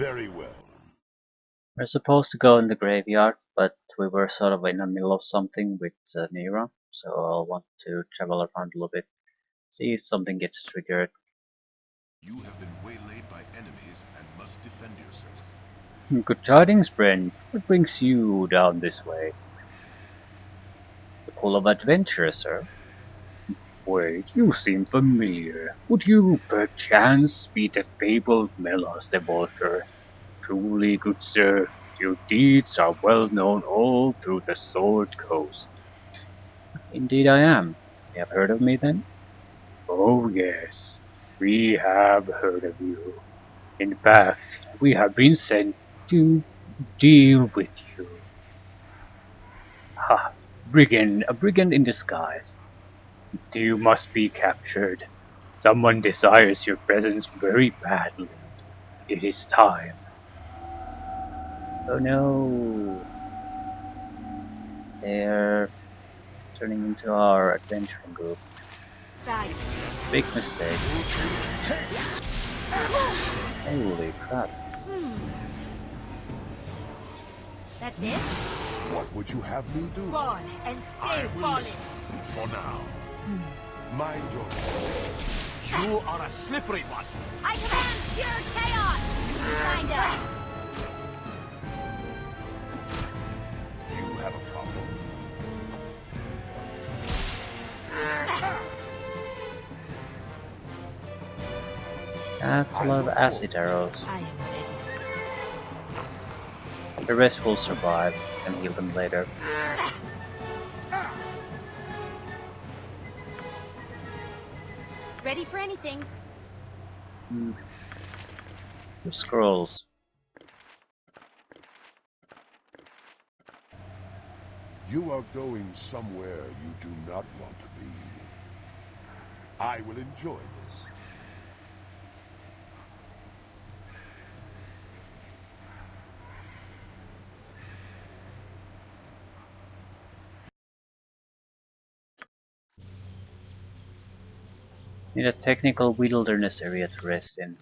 Very well. We're supposed to go in the graveyard, but we were sort of in the middle of something with Nira, so I'll want to travel around a little bit, see if something gets triggered. You have been waylaid by enemies and must defend yourself. Good tidings, friend. What brings you down this way? Full of adventure, sir. Wait, you seem familiar. Would you perchance be the fabled Melos the Vulture? Truly, good sir, your deeds are well known all through the Sword Coast. Indeed I am. You have heard of me then? Oh yes, we have heard of you. In fact, we have been sent to deal with you. Ha! A brigand in disguise. You must be captured. Someone desires your presence very badly. It is time. Oh no! They're turning into our adventuring group. Big mistake. Holy crap. That's it? What would you have me do? Fall and stay I will falling. listen for now. Mind your You are a slippery one. I command pure chaos! Kinda. You have a problem. That's a lot of acid arrows. I am ready. The rest will survive and heal them later. Ready for anything. The scrolls. You are going somewhere you do not want to be. I will enjoy this. Need a technical wilderness area to rest in.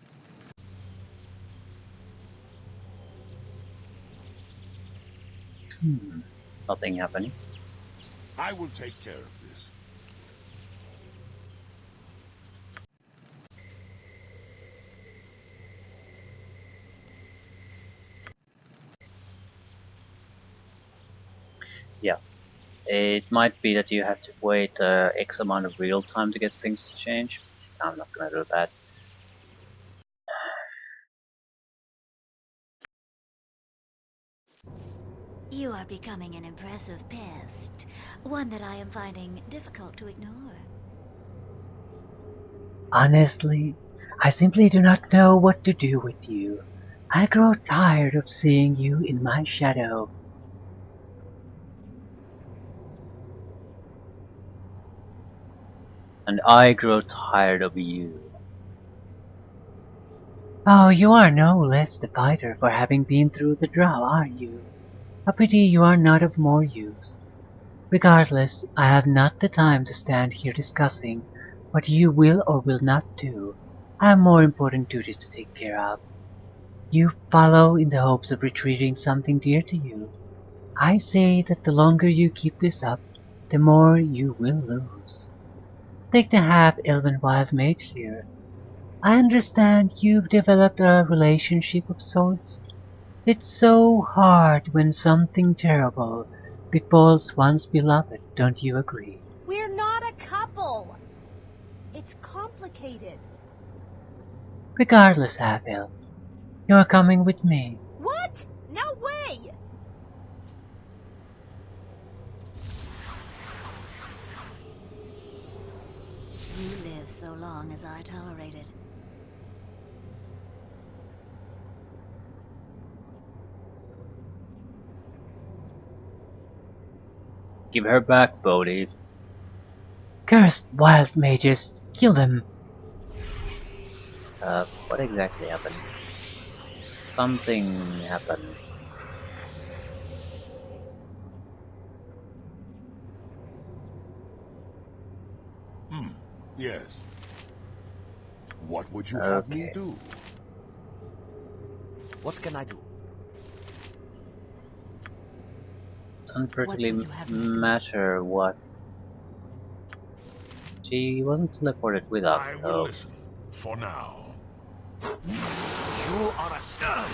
Nothing happening. I will take care of this. Yeah. It might be that you have to wait X amount of real time to get things to change. I'm not gonna do that. You are becoming an impressive pest, one that I am finding difficult to ignore. Honestly, I simply do not know what to do with you. I grow tired of seeing you in my shadow. And I grow tired of you. Oh, you are no less the fighter for having been through the draw, are you? A pity you are not of more use. Regardless, I have not the time to stand here discussing what you will or will not do. I have more important duties to take care of. You follow in the hopes of retrieving something dear to you. I say that the longer you keep this up, the more you will lose. Take the half-elven wild mage here. I understand you've developed a relationship of sorts. It's so hard when something terrible befalls one's beloved, don't you agree? We're not a couple. It's complicated. Regardless, half-elf, you're coming with me. What? No way! You live so long as I tolerate it. Give her back, Bodhi. Cursed wild mages, kill them. What exactly happened? Something happened. Yes. What would you have me Okay. do? What can I do? Doesn't What particularly would you have me do? matter what. She wasn't teleported with us, I will so listen. For now. You are a star.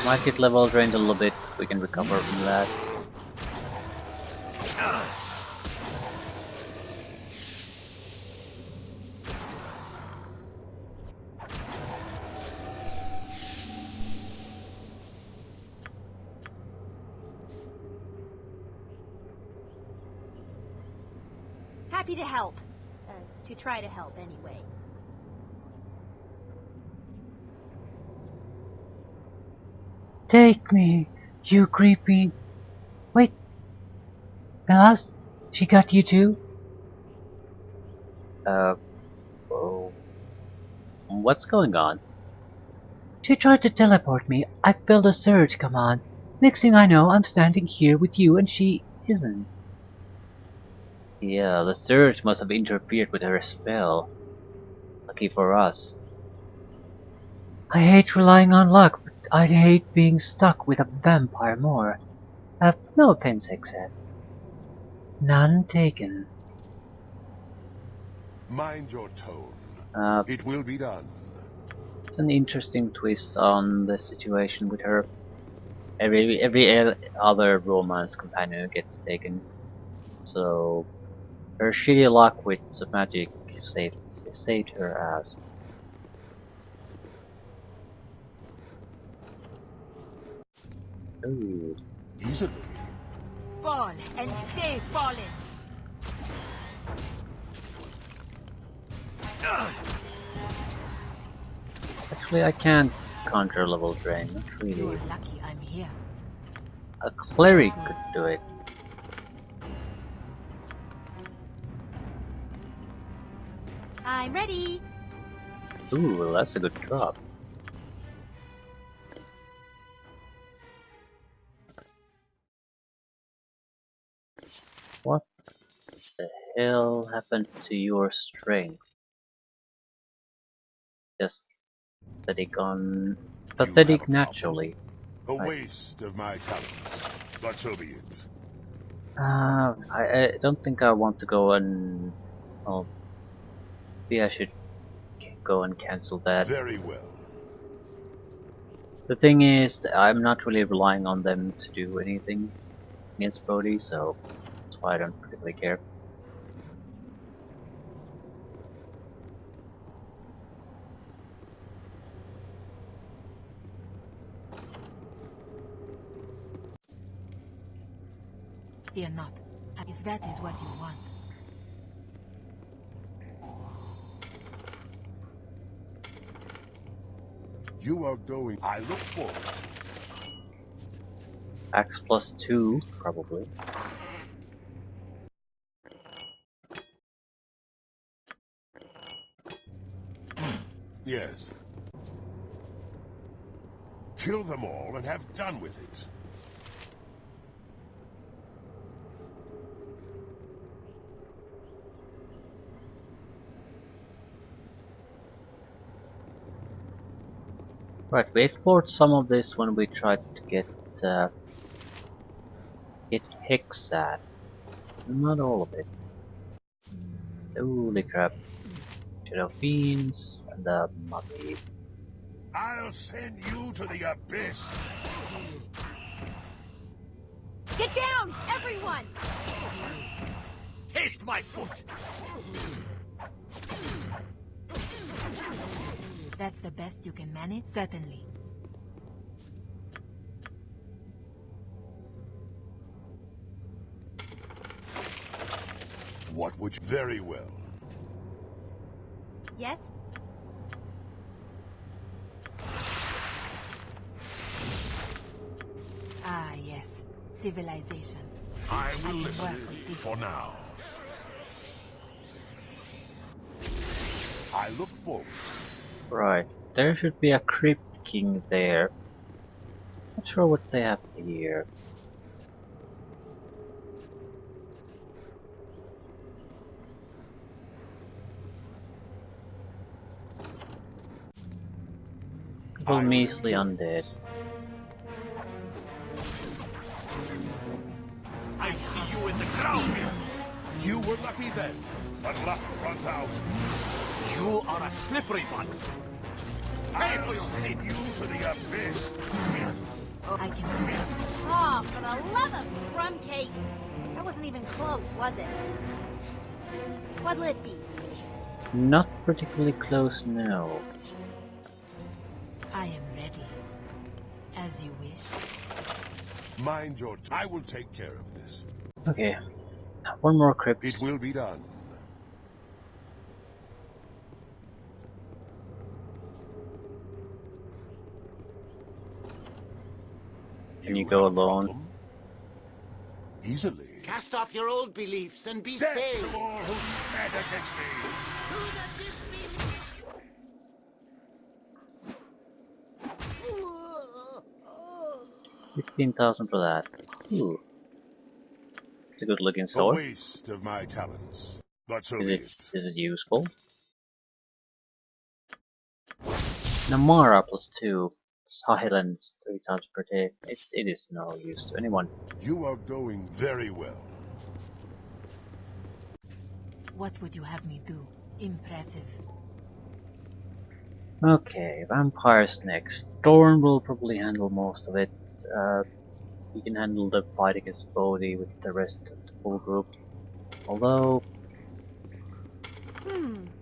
might get level drained a little bit. We can recover from that. Happy to help. To try to help, anyway. Take me, you creepy. Wait, Bellas, she got you too? Oh. What's going on? She tried to teleport me. I felt a surge come on. Next thing I know, I'm standing here with you and she isn't. Yeah, the surge must have interfered with her spell. Lucky for us. I hate relying on luck, but I'd hate being stuck with a vampire more. No offense, Hexet. None taken. Mind your tone. Uh, It will be done. it's an interesting twist on the situation with her. Every other romance companion gets taken. So her shitty luck with the magic saved her ass. Ooh. Easily. Fall and stay fallen. Actually, I can't conjure level drain. Not You really. are lucky I'm here. A cleric could do it. I'm ready. Ooh, well, that's a good drop. What the hell happened to your strength? Just You have a pathetic problem. naturally. A waste of my talents. But so be it. I don't think I want to go and. Well, maybe I should go and cancel that. Very well. The thing is, I'm not really relying on them to do anything against Bodhi, so that's why I don't particularly care. Fear not. If that is what you want. You are going. I look forward. Axe plus 2, probably. Yes. Kill them all and have done with it. Right, we explored some of this when we tried to get Hexat. Not all of it. Holy crap. Shadow Fiends and the Mummy. I'll send you to the abyss. Get down, everyone! Taste my foot. That's the best you can manage? Certainly. What would you... Very well. Yes? Ah, yes. Civilization. I will can listen. work with this. For now. I look forward. Right, there should be a Crypt King there. Not sure what they have here. Little I will measly enjoy undead. this. I see you in the ground. You were lucky then, but luck runs out. You are a slippery one. Pay for I'll your send sins. you to the abyss. I can do it. Oh, for the love of crumb cake! That wasn't even close, was it? What'll it be? Not particularly close now. I am ready. As you wish. Mind your I will take care of this. Okay. One more crypt. It will be done. Can you go have a alone? problem? Easily. Cast off your old beliefs and be Death saved. to all who stand against me. 15,000 for that. Ooh. It's a good looking A sword. waste of my talents. But so Is be it it. is it useful? Namara +2. Silence 3 times per day. It is no use to anyone. You are going very well. What would you have me do? Impressive. Okay, vampires next. Dorn will probably handle most of it. He can handle the fight against Bodhi with the rest of the full group. Although,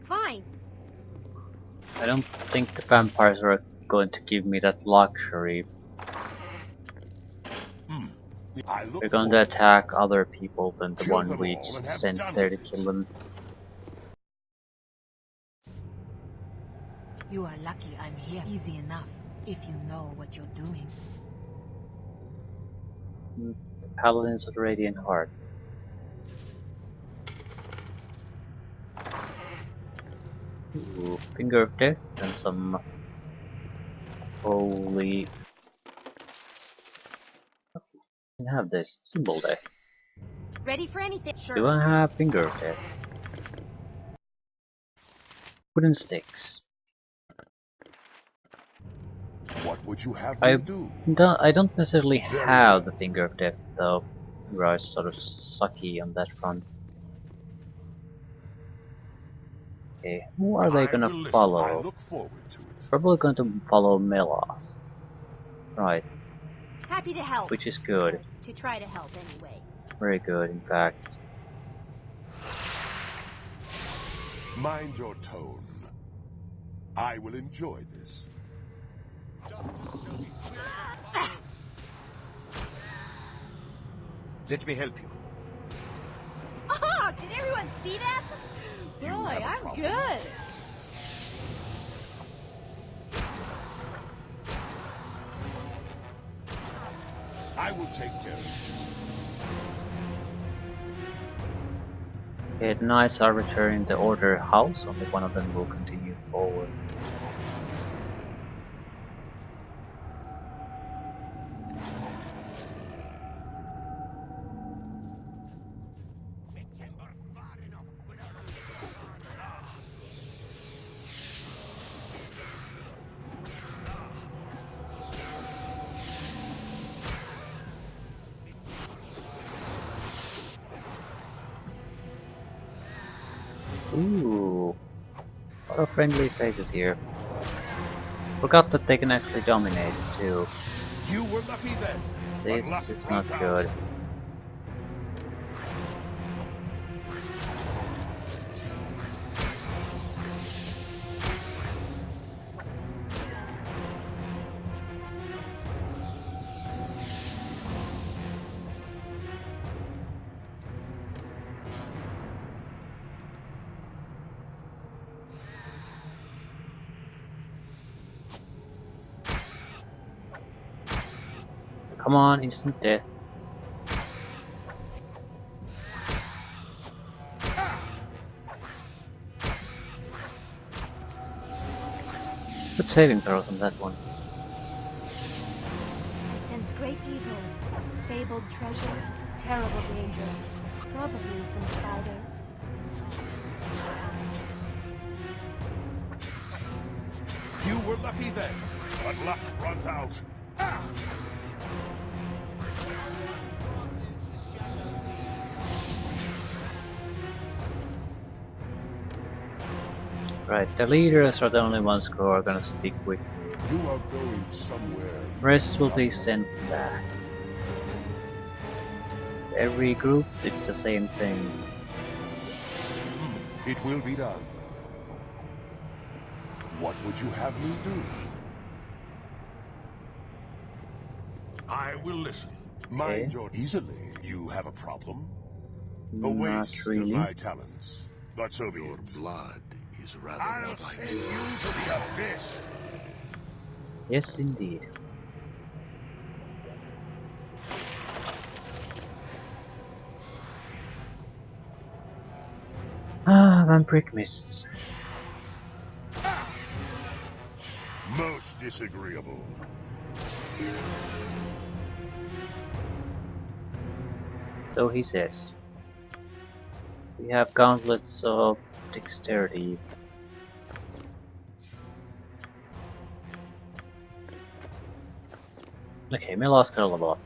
Fine. I don't think the vampires are going to give me that luxury. I look We're going to forward attack it. other people than the Kill one them we all and have sent done there to with kill it. them. You are lucky I'm here. Easy enough, if you know what you're doing. The Paladins of the Radiant Heart. Ooh, Finger of Death and some holy. I can have this symbol death. Ready for anything? Sure. Do I have Finger of Death? Wooden sticks. What would you have I me do? I don't necessarily Very have the well. Finger of Death though. We are sort of sucky on that front. Okay, who are they I will gonna listen. I follow? look forward to it. Probably going to follow Melas. Right, Happy to help. which is good. Or to try to help anyway. Very good, in fact. Mind your tone. I will enjoy this. Let me help you. Oh, did everyone see that? Boy, have a I'm problem. good. I will take care of it. Okay, the knights are returning to Order House, only one of them will continue forward. Ooh, a lot of friendly faces here. Forgot that they can actually dominate too. You were lucky then. but This luck is not runs out. good. Come on, instant death. Good saving throws on that one. I sense great evil, fabled treasure, terrible danger. Probably some spiders. You were lucky then, but luck runs out. Ah! Right, the leaders are the only ones who are gonna stick with me. You are going somewhere. Rest will be sent back. Every group, it's the same thing. It will be done. What would you have me do? I will listen. Mind your easily. You have a problem? A Not waste really. of my talents. But so be it. blood is rather I'll send you to the abyss. Yes, indeed. Ah, vampiric mists. Most disagreeable. So he says. We have gauntlets of dexterity. Okay, Mila's got a level up.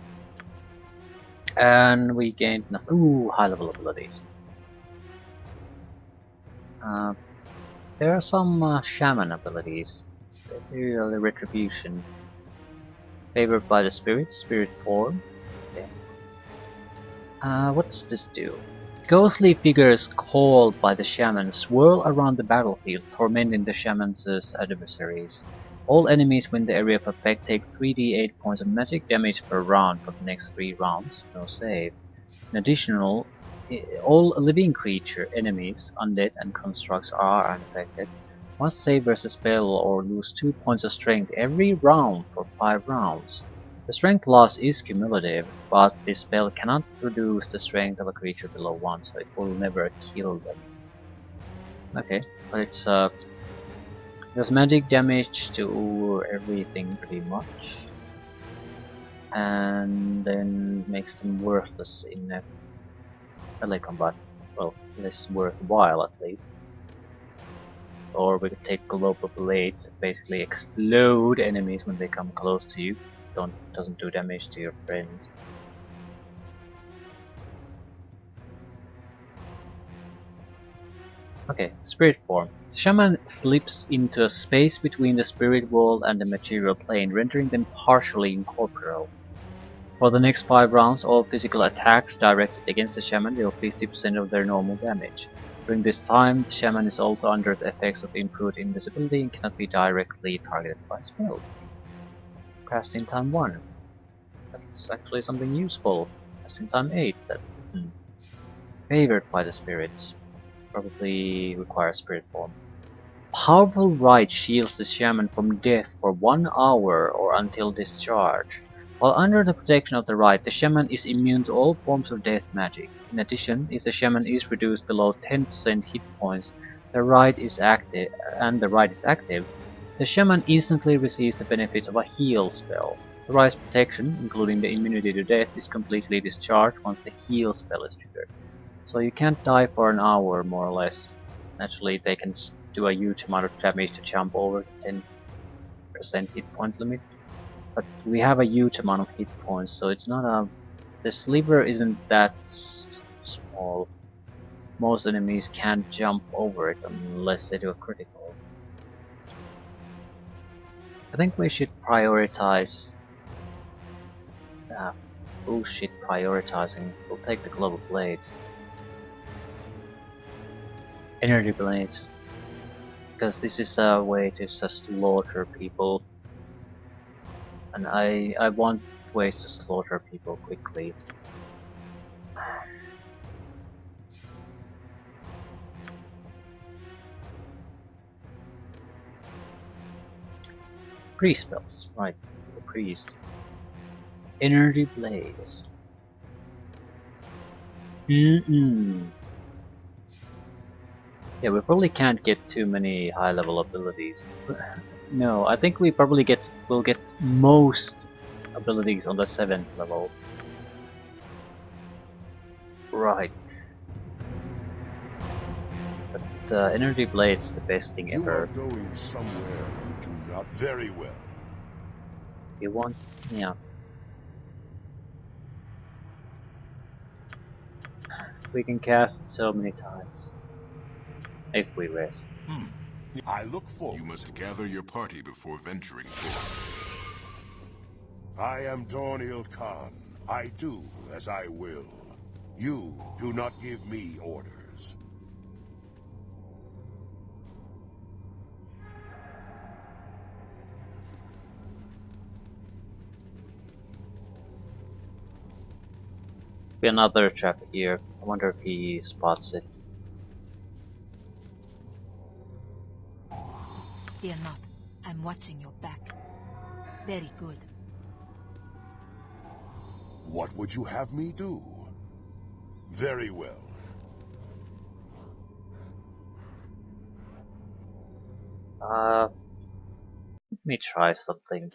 And we gained nothing. Ooh, high level abilities. There are some shaman abilities. Ethereal Retribution. Favored by the spirit, spirit form. Okay. What does this do? Ghostly figures called by the shaman swirl around the battlefield, tormenting the shaman's adversaries. All enemies within the area of effect take 3d8 points of magic damage per round for the next 3 rounds, no save. In addition, all living creature, enemies, undead, and constructs are unaffected, must save versus spell or lose 2 points of strength every round for 5 rounds. The strength loss is cumulative, but this spell cannot reduce the strength of a creature below 1, so it will never kill them. Okay, but it's does magic damage to everything pretty much, and then makes them worthless in melee combat. Well, less worthwhile at least. Or we could take global blades that basically explode enemies when they come close to you. Doesn't do damage to your friends. Okay, spirit form. The shaman slips into a space between the spirit world and the material plane, rendering them partially incorporeal. For the next 5 rounds, all physical attacks directed against the shaman deal 50% of their normal damage. During this time, the shaman is also under the effects of improved invisibility and cannot be directly targeted by spells. Casting time 1. That's actually something useful. Casting time 8. That isn't. Favored by the spirits. Probably requires spirit form. Powerful rite shields the shaman from death for 1 hour or until discharge. While under the protection of the rite, the shaman is immune to all forms of death magic. In addition, if the shaman is reduced below 10% hit points, the rite is active, the shaman instantly receives the benefits of a heal spell. The rite's protection, including the immunity to death, is completely discharged once the heal spell is triggered. So you can't die for an hour, more or less. Naturally, they can do a huge amount of damage to jump over the 10% hit point limit. But we have a huge amount of hit points, so it's not a... The sliver isn't that small. Most enemies can't jump over it unless they do a critical. I think we should prioritize... bullshit prioritizing. We'll take the global blades. Energy blades. Because this is a way to just slaughter people. And I want ways to slaughter people quickly. Priest spells, right, the priest. Energy blades. Yeah, we probably can't get too many high level abilities. No, I think we probably will get most abilities on the 7th level. Right. But energy blades the best thing You ever. are going somewhere you do not very well. You want? Yeah. We can cast it so many times. If we rest. I look forward. You must gather your party before venturing forth. I am Dorniel Khan. I do as I will. You do not give me orders. Be another trap here. I wonder if he spots it. Fear not. I'm watching your back. Very good. What would you have me do? Very well. Let me try something.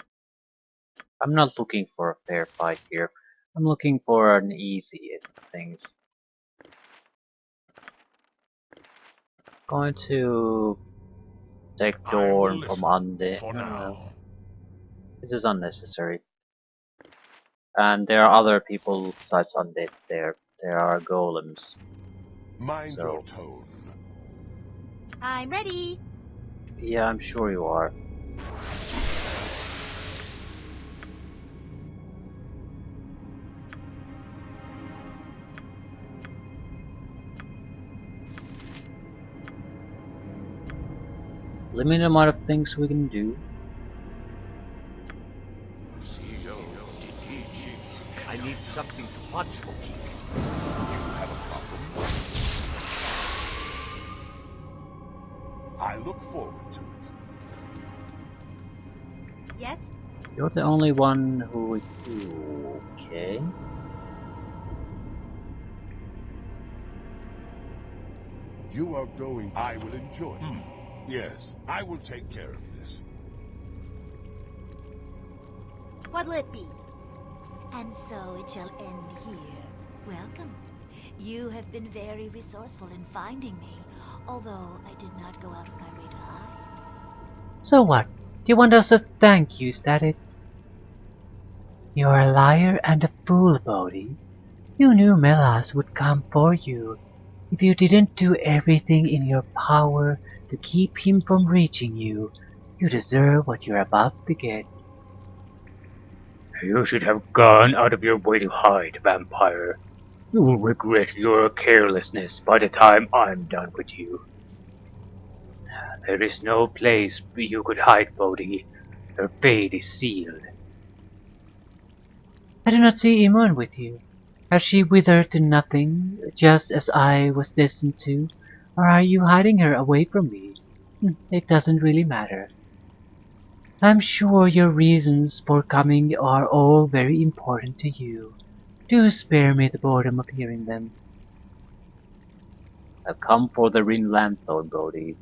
I'm not looking for a fair fight here. I'm looking for an easy things. Going to take I will Dorn from listen Undead. for now. This is unnecessary. And there are other people besides Undead there. There are golems. Mind So- your tone. I'm ready. Yeah, I'm sure you are. Limited amount of things we can do. I need something to punch, Bodhi. Have a problem? I look forward to it. Yes? You're the only one who... Okay. You are going. I will enjoy it. Yes, I will take care of this. What'll it be? And so it shall end here. Welcome. You have been very resourceful in finding me, although I did not go out of my way to hide. So what? Do you want us to thank you, is that it? You are a liar and a fool, Bodhi. You knew Melas would come for you. If you didn't do everything in your power to keep him from reaching you, you deserve what you're about to get. You should have gone out of your way to hide, vampire. You will regret your carelessness by the time I'm done with you. There is no place you could hide, Bodhi. Your fate is sealed. I do not see Imun with you. Has she withered to nothing, just as I was destined to? Or are you hiding her away from me? It doesn't really matter. I'm sure your reasons for coming are all very important to you. Do spare me the boredom of hearing them. I've come for the Rin Lanthorn, Bodhi.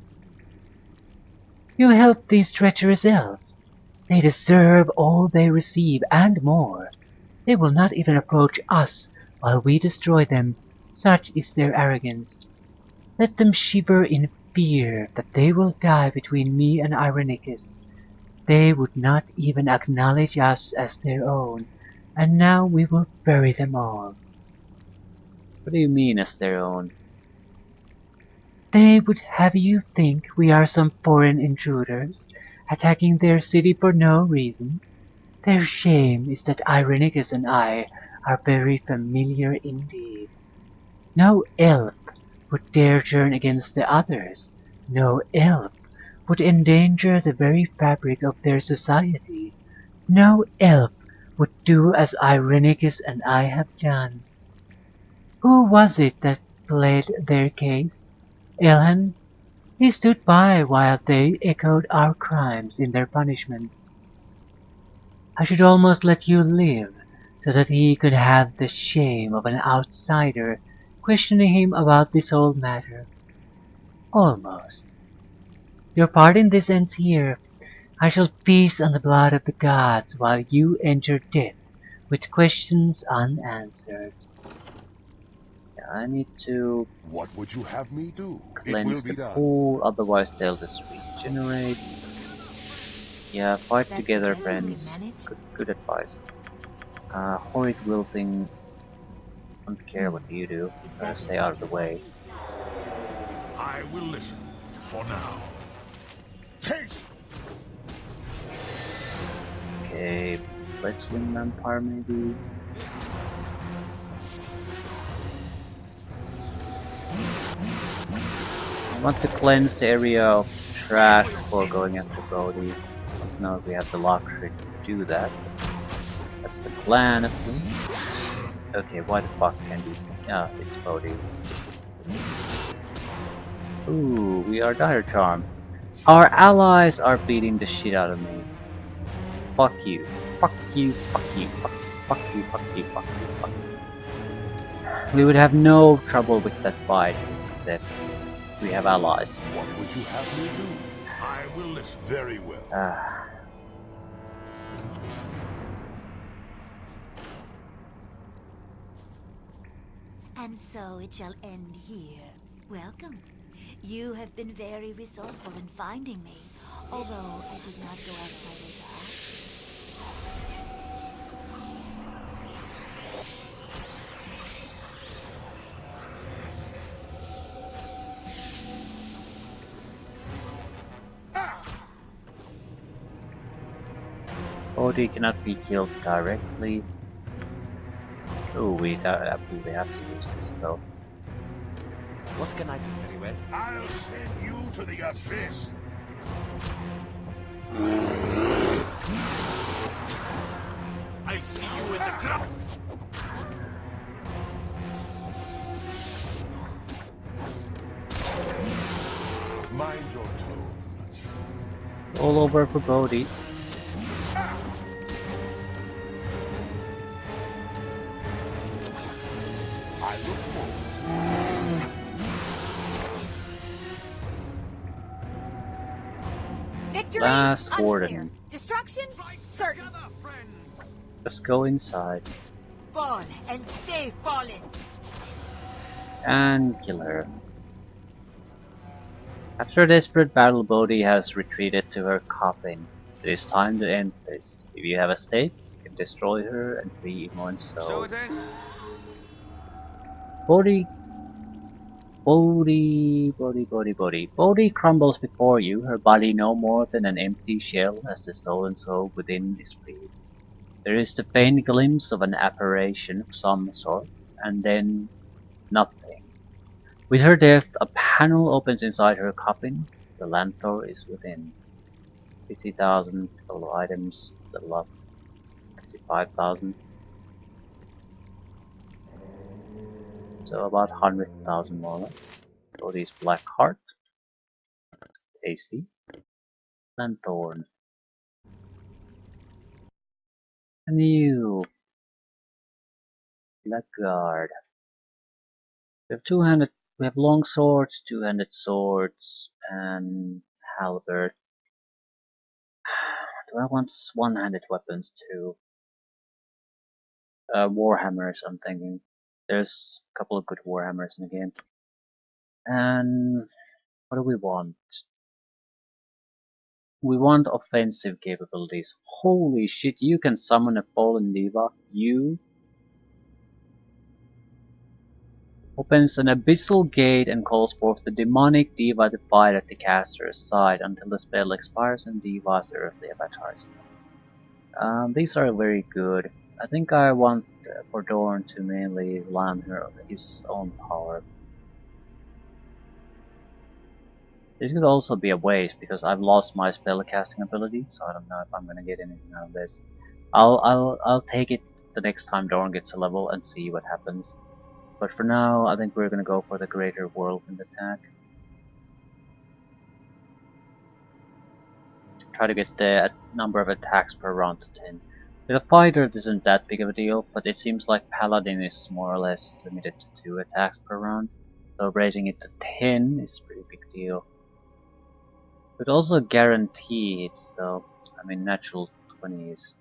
You helped these treacherous elves. They deserve all they receive and more. They will not even approach us while we destroy them. Such is their arrogance. Let them shiver in fear that they will die between me and Irenicus. They would not even acknowledge us as their own, and now we will bury them all. What do you mean as their own? They would have you think we are some foreign intruders, attacking their city for no reason. Their shame is that Irenicus and I are very familiar indeed. No elf would dare turn against the others. No elf would endanger the very fabric of their society. No elf would do as Irenicus and I have done. Who was it that pled their case? Elhan? He stood by while they echoed our crimes in their punishment. I should almost let you live, so that he could have the shame of an outsider questioning him about this whole matter. Almost. Your part in this ends here. I shall feast on the blood of the gods while you enter death with questions unanswered. Yeah, I need to What would you have me do? It cleanse will be the done. pool, otherwise they'll just regenerate. Yeah, fight That's the together, best we can friends. manage. Good advice. Horrid wilting, don't care what you do. If Better that is stay out what of the you way. I will listen for now. Taste! Okay, fledgling vampire maybe. I want to cleanse the area of trash before going after Bodhi. I don't know if we have the luxury to do that. That's the plan at least. Okay, why the fuck can you... Ah, it's Bodhi. Ooh, we are dire charm. Our allies are beating the shit out of me. Fuck you. Fuck you, fuck you, fuck you, fuck you, fuck you, fuck you. We would have no trouble with that fight, except we have allies. What would you have me do? I will listen. Very well. And so it shall end here. Welcome. You have been very resourceful in finding me, although I did not go out of my way to ask. Bodhi cannot be killed directly. Oh, we absolutely have to use this though. What can I do very well? I'll send you to the abyss. I see you in the ground. Mind your tone. All over for Bodhi. I look forward. Victory Last unclear. warden. Destruction certain. Let's go inside Fall and stay fallen. and kill her. After a desperate battle, Bodhi has retreated to her coffin. It is time to end this. If you have a stake, you can destroy her and free Imon's soul. Bodhi crumbles before you, her body no more than an empty shell as the stolen soul within is freed. There is the faint glimpse of an apparition of some sort, and then nothing. With her death, a panel opens inside her coffin. The lanthor is within. 50,000 total items, level up 55,000. So about 100,000 more or less. Bodhi's black heart. Tasty. Lanthorn. And you. Blackguard. We have 200. We have long swords, 200 swords, and halberd. Do I want one-handed weapons too? Warhammers, I'm thinking. There's a couple of good warhammers in the game. And what do we want? We want offensive capabilities. Holy shit, you can summon a fallen diva. You opens an abyssal gate and calls forth the demonic diva to fight at the caster's side until the spell expires and diva's earthly avatars. These are very good. I think I want Fordorn to mainly land her his own power. This could also be a waste because I've lost my spellcasting ability, so I don't know if I'm gonna get anything out of this. I'll take it the next time Dorn gets a level and see what happens. But for now, I think we're gonna go for the greater whirlwind attack. Try to get the number of attacks per round to 10. With a fighter, this isn't that big of a deal, but it seems like Paladin is more or less limited to 2 attacks per round. So raising it to 10 is a pretty big deal. But also guarantee hits though. I mean natural 20s.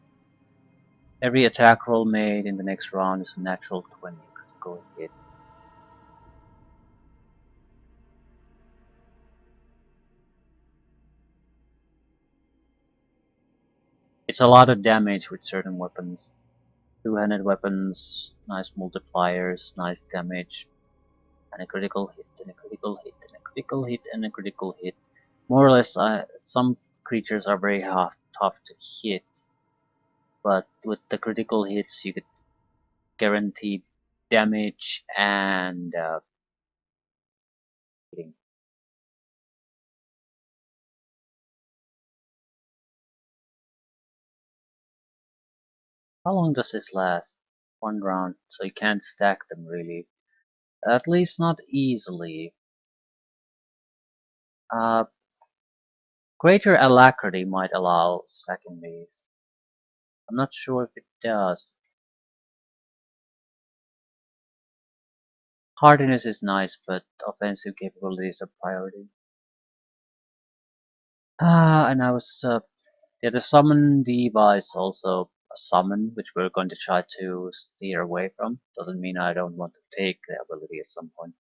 Every attack roll made in the next round is a natural 20 critical hit. It's a lot of damage with certain weapons. Two-handed weapons, nice multipliers, nice damage, and a critical hit, and a critical hit, and a critical hit, and a critical hit. More or less, some creatures are very tough to hit, but with the critical hits you could guarantee damage and hitting. How long does this last? 1 round, so you can't stack them really. At least not easily. Greater alacrity might allow stacking these. I'm not sure if it does. Hardiness is nice, but offensive capabilities are priority. And I was yeah, the summon diva is also a summon, which we're going to try to steer away from. Doesn't mean I don't want to take the ability at some point.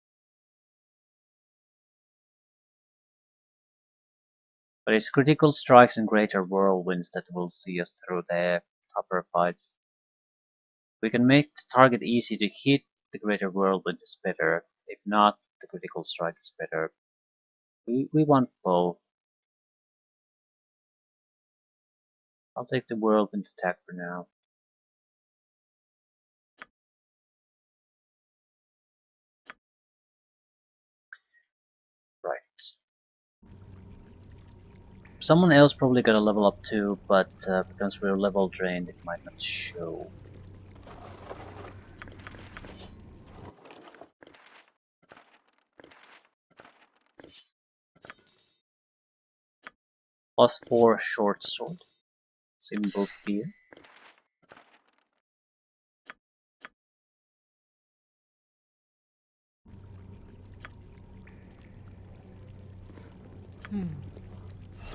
But it's critical strikes and greater whirlwinds that will see us through the tougher fights. We can make the target easy to hit, the greater whirlwind is better. If not, the critical strike is better. We want both. I'll take the whirlwind attack for now. Right. Someone else probably got a level up too, but because we're level drained, it might not show. +4 short sword. Symbol fear.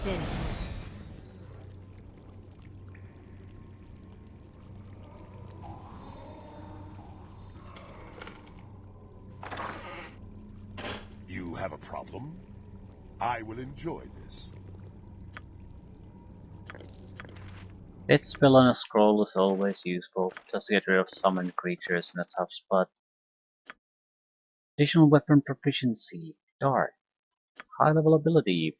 There. You have a problem? I will enjoy this. Its spell on a scroll is always useful, just to get rid of summoned creatures in a tough spot. Additional weapon proficiency. Dart. High level ability.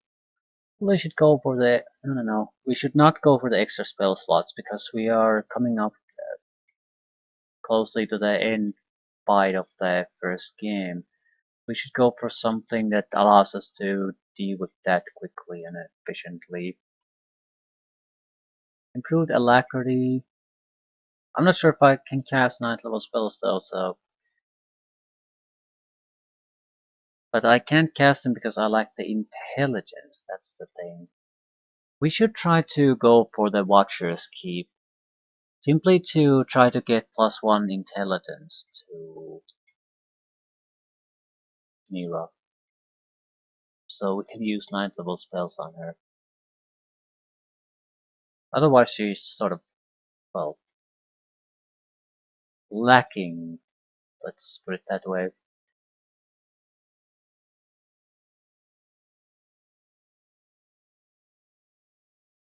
Well, I should go for the... No. We should not go for the extra spell slots, because we are coming up closely to the end fight of the first game. We should go for something that allows us to deal with that quickly and efficiently. Improved alacrity. I'm not sure if I can cast 9th level spells though, so... But I can't cast them because I lack the intelligence, that's the thing. We should try to go for the Watcher's Keep. Simply to try to get +1 intelligence to Nira. So we can use 9th level spells on her. Otherwise she's sort of, well, lacking. Let's put it that way.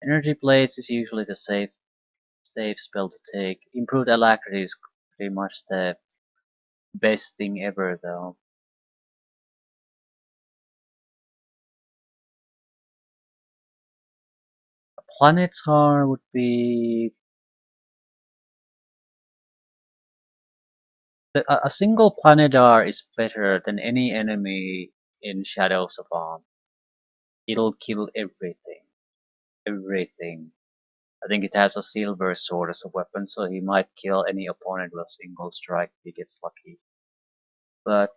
Energy Blades is usually the safe spell to take. Improved alacrity is pretty much the best thing ever though. A Planetar would be... A single Planetar is better than any enemy in Shadows of Arm. It'll kill everything. Everything. I think it has a silver sword as a weapon, so he might kill any opponent with a single strike if he gets lucky. But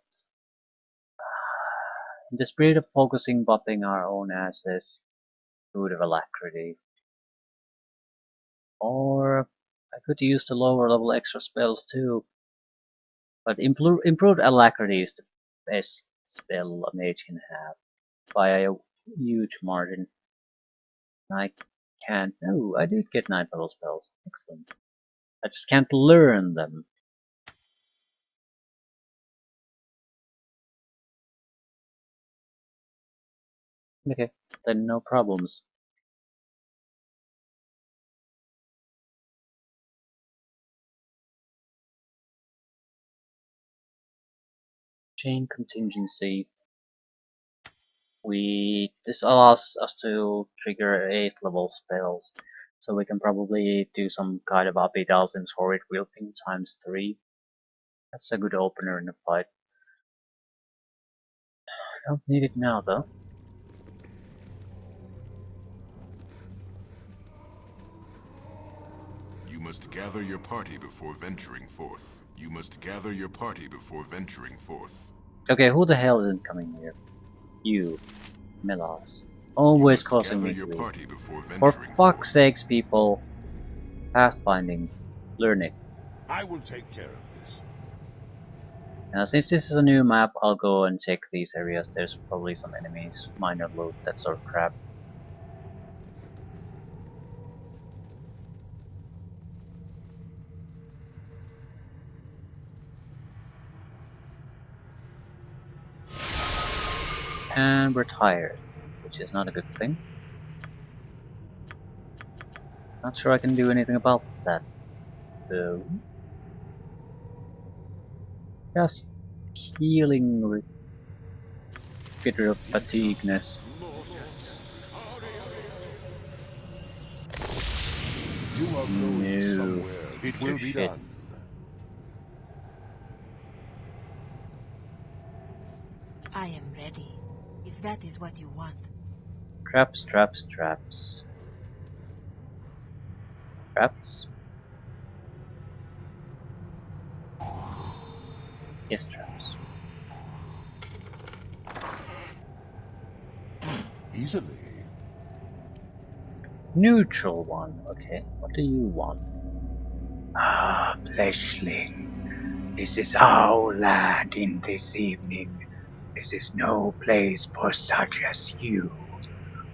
in the spirit of focusing buffing our own asses, Food of Alacrity. Or I could use the lower level extra spells too. But improved Alacrity is the best spell a mage can have by a huge margin. I can't... Oh, I did get 9th level spells. Excellent. I just can't learn them. Okay, then no problems. Chain contingency. This allows us to trigger 8th level spells, so we can probably do some kind of Abidal's Horrid Wielding times 3. That's a good opener in the fight. I don't need it now though. You must gather your party before venturing forth. You must gather your party before venturing forth. Okay, who the hell isn't coming here? You, Milos. Always causing me your grief. party before For venturing fuck's sakes, people. Pathfinding. Learn it. I will take care of this. Now, since this is a new map, I'll go and check these areas. There's probably some enemies, minor loot, that sort of crap. And we're tired, which is not a good thing. Not sure I can do anything about that, though. Just healing with get rid of fatigueness. You are going No. somewhere. It will be Shit. done. I am ready, if that is what you want. Traps, traps, traps. Traps? Yes, traps. Easily. Neutral one, okay. What do you want? Ah, fleshling. This is our land in this evening. This is no place for such as you.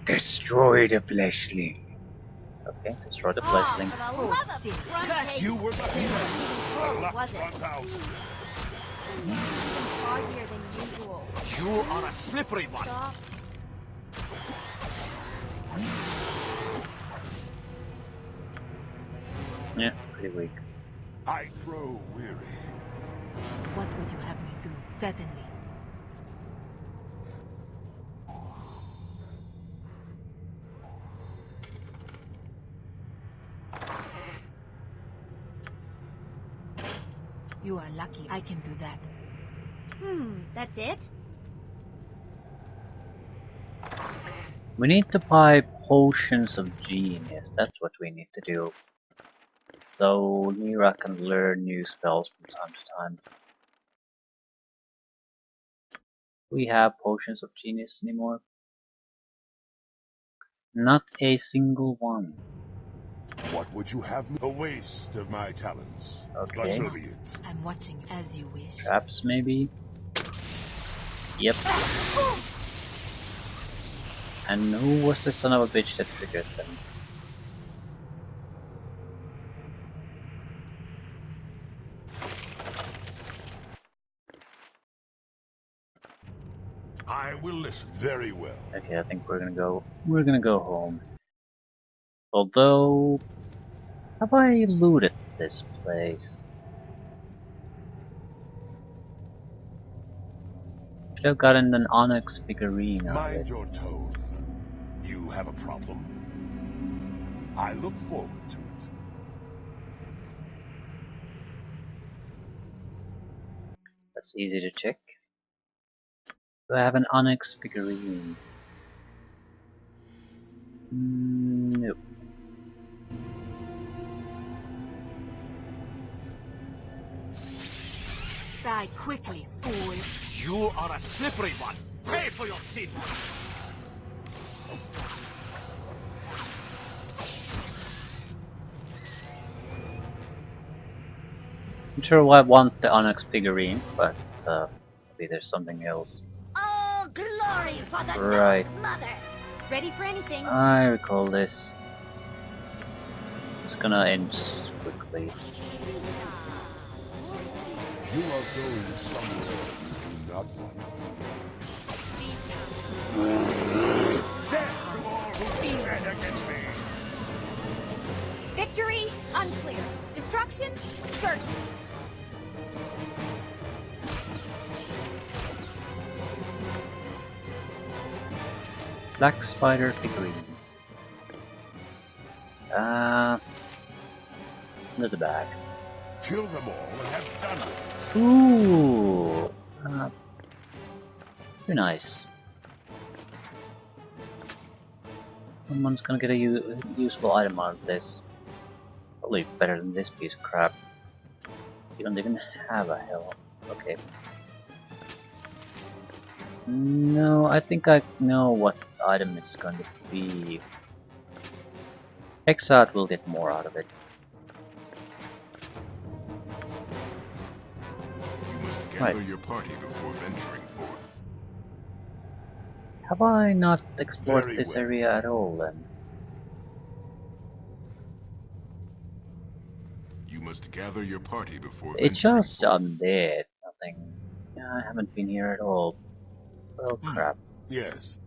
Destroy the fleshling. Okay, destroy the Ah, fleshling. for the love of crumcake. You were lucky. Close, was it? 1,000. Even foggier than usual. You are a slippery one. Stop. Yeah, pretty weak. I grow weary. What would you have me do? Certainly. You are lucky I can do that. That's it? We need to buy potions of genius, that's what we need to do. So Mira can learn new spells from time to time. We have potions of genius anymore? Not a single one. What would you have me? A waste of my talents. Okay. But so be it. I'm watching you as you wish. Traps maybe? Yep. And who was the son of a bitch that triggered them? I will listen. Very well. Okay, I think we're gonna go home. Although, have I looted this place? Should have gotten an onyx figurine out of Mind it. your tone. You have a problem? I look forward to it. That's easy to check. Do I have an onyx figurine? Nope. Die quickly, fool. You are a slippery one. Pay for your sin. I'm sure I want the onyx figurine, but maybe there's something else. Oh, glory for the Right. Dark Mother! Ready for anything? I recall this. It's gonna end quickly. You are going somewhere you do not want to be. Death to all who stand against me! Victory? Unclear. Destruction? Certain. Black spider figurine. Into the bag. Kill them all and have done with it. Ooh! Very nice. Someone's gonna get a useful item out of this. Probably better than this piece of crap. You don't even have a hell. Okay. No, I think I know what item it's going to be. Exile will get more out of it. You must gather your party before venturing forth. Have I not explored Very this well. area at all then? You must gather your party before It's venturing just forth. undead, nothing. Yeah, I haven't been here at all. Well, crap. Yes.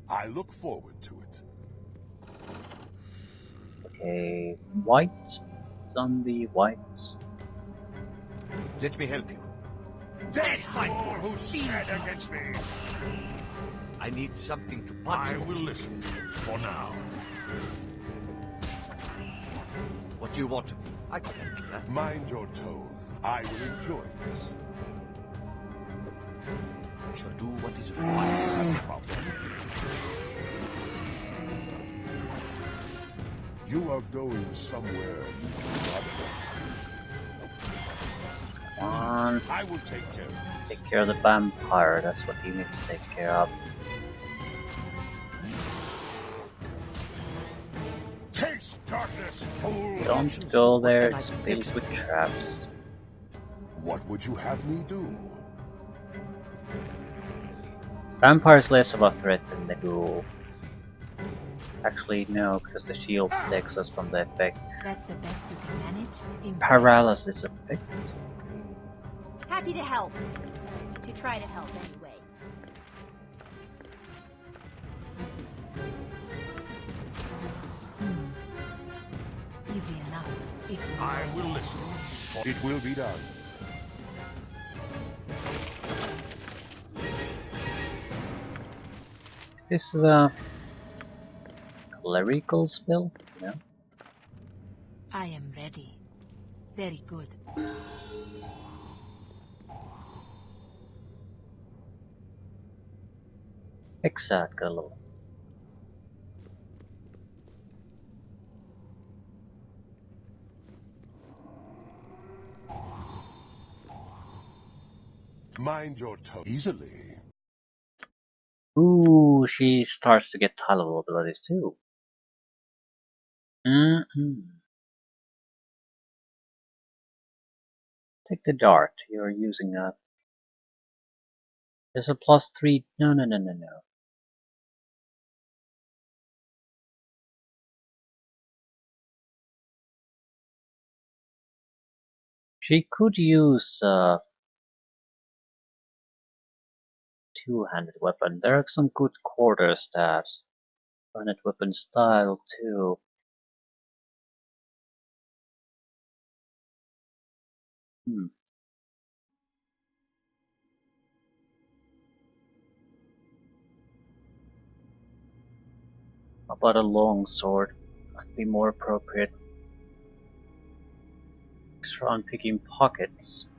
I look forward to it. Okay, white. Zombie, white. Let me help you. Death to all who stand against me! I need something to punch I you. will listen for now. What do you want? I can help you. Huh? Mind your tone. I will enjoy this. I shall do what is required. No problem. You are going somewhere you do not Come on. want. I will take care of this. Take care of the vampire, that's what you need to take care of. Taste darkness, fool! Don't go there, What it's can I filled fix? with traps. What would you have me do? Vampire's less of a threat than the ghoul. Actually, no, because the shield protects us from the effect. That's the best you can manage? Impressive. Paralysis effect. Happy to help. To try to help anyway. Easy enough. If you I will listen. It will be done. Is this a clerical spell? No. I am ready. Very good. Exactly. Mind your tone. Easily. Ooh, she starts to get high level abilities too. Take the dart. You're using a. There's a +3. No. She could use a two-handed weapon. There are some good quarter staffs. One-handed weapon style too. How about a long sword? Might be more appropriate. Extra on picking pockets.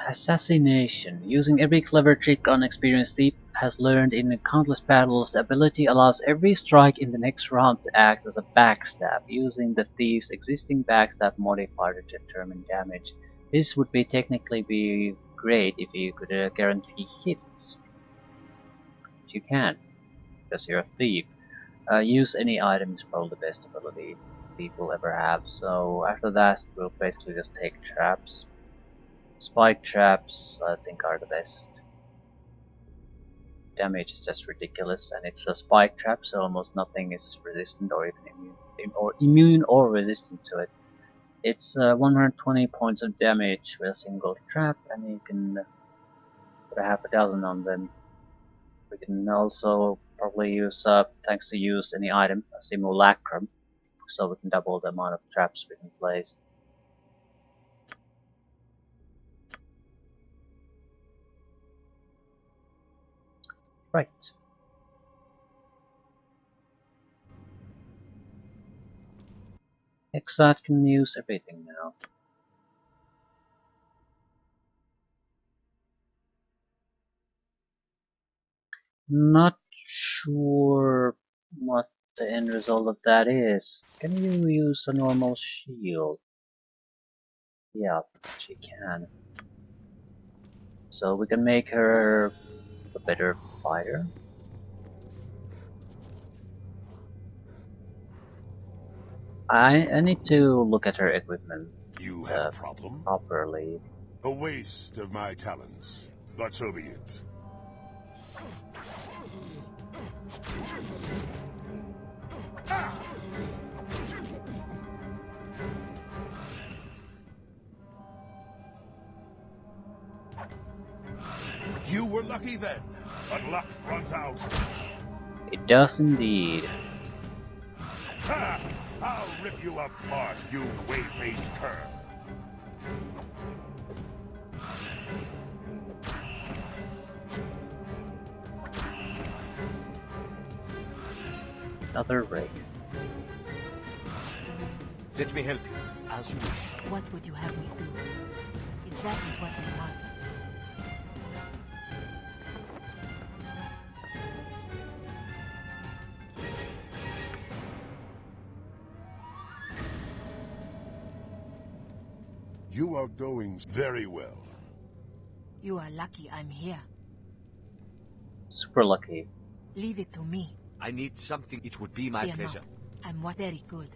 Assassination. Using every clever trick unexperienced thief has learned in countless battles, the ability allows every strike in the next round to act as a backstab, using the thief's existing backstab modifier to determine damage. This would technically be great if you could guarantee hits. But you can't, because you're a thief. Use any item is probably the best ability people ever have, so after that we'll basically just take traps. Spike traps, I think, are the best. Damage is just ridiculous, and it's a spike trap, so almost nothing is resistant or even immune or resistant to it. It's 120 points of damage with a single trap, and you can put a half a dozen on them. We can also probably use, thanks to use any item, a simulacrum, so we can double the amount of traps we can place. Right. Exat can use everything now. Not sure what the end result of that is. Can you use a normal shield? Yeah, she can. So we can make her a better fighter. I need to look at her equipment You have a problem? properly. A waste of my talents, but so be it. You were lucky then, but luck runs out. It does indeed. Ha! I'll rip you apart, you whey-faced cur. Another wraith. Let me help you, as you wish. What would you have me do? If that is what you want. You are going very well. You are lucky I'm here. Super lucky. Leave it to me. I need something. It would be my Fear pleasure. not. I'm what very good.